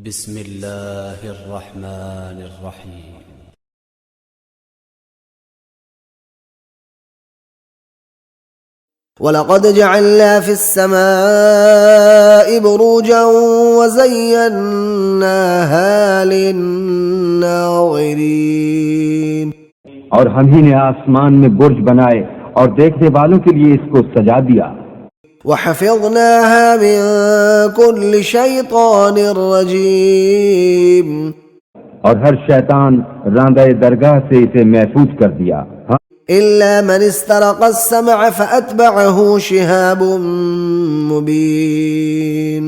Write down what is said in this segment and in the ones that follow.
بسم اللہ الرحمن الرحیم وَلَقَدْ جَعَلْنَا فِي السَّمَاءِ بُرُوجًا وَزَيَّنَّاهَا لِلنَّاظِرِينَ اور ہم ہی نے آسمان میں برج بنائے اور دیکھنے والوں کے لیے اس کو سجا دیا. وَحَفِظْنَاهَا مِن كُلِّ شَيْطَانٍ رَجِيمٍ اور ہر شیطان راندہ درگاہ سے اسے محفوظ کر دیا. إِلَّا مَنِ اسْتَرَقَ السَّمْعَ فَأَتْبَعَهُ شِهَابٌ مُبِينٌ.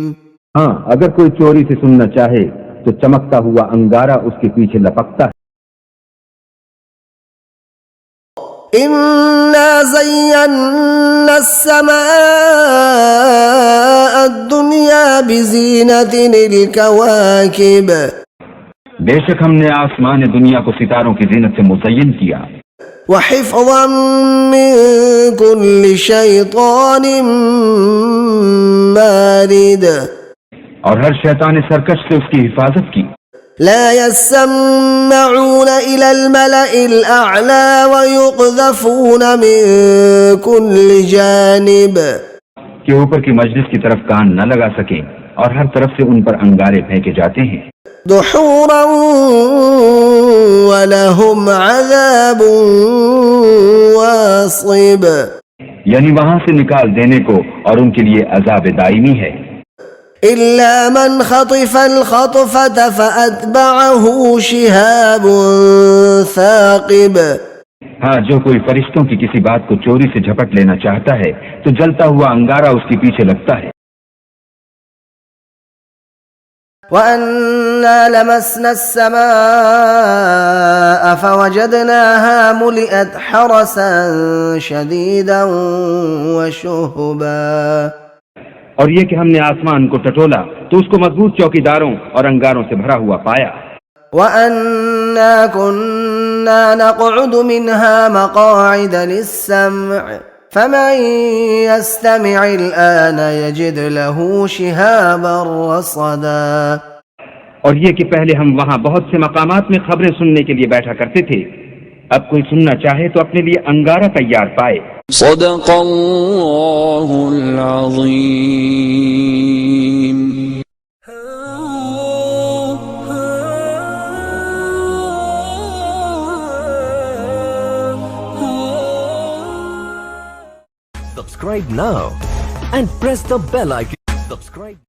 ہاں، اگر کوئی چوری سے سننا چاہے تو چمکتا ہوا انگارہ اس کے پیچھے لپکتا ہے. إِنَّا زَيَّنَّا السَّمَاءَ الدُّنْيَا بِزِينَةٍ الْكَوَاكِبِ. بے شک ہم نے آسمان دنیا کو ستاروں کی زینت سے مزین کیا. وَحِفْظًا مِّن كُلِّ شَيْطَانٍ مَارِدٍ. اور ہر شیطان سرکش سے اس کی حفاظت کی. لا يسمعون إلى الملأ الأعلى ويقذفون من كل جانب. کہ اوپر کی مجلس کی طرف کان نہ لگا سکیں اور ہر طرف سے ان پر انگارے پھینکے جاتے ہیں. دحورا ولهم عذاب واصب. یعنی وہاں سے نکال دینے کو اور ان کے لیے عذاب دائمی ہے. إلا من خطف الخطفة فأتبعه شهاب ثاقب. ہاں، جو کوئی فرشتوں کی کسی بات کو چوری سے جھپٹ لینا چاہتا ہے تو جلتا ہوا انگارہ اس کے پیچھے لگتا ہے. وَأَنَّا لَمَسْنَا السَّمَاءَ فَوَجَدْنَاهَا مُلِئَتْ حَرَسًا شَدِيدًا وَشُهُبًا. اور یہ کہ ہم نے آسمان کو ٹٹولا تو اس کو مضبوط چوکیداروں اور انگاروں سے بھرا ہوا پایا. وَأَنَّا كُنَّا نَقْعُدُ مِنْهَا مَقَاعِدَ لِلسَّمْعِ فَمَن يَسْتَمِعِ الْآنَ يَجِدْ لَهُ شِهَابًا رَّصَدًا. اور یہ کہ پہلے ہم وہاں بہت سے مقامات میں خبریں سننے کے لیے بیٹھا کرتے تھے، اب کوئی سننا چاہے تو اپنے لیے انگارہ تیار پائے. صدق اللہ العظیم. Subscribe now and press the bell icon. Subscribe.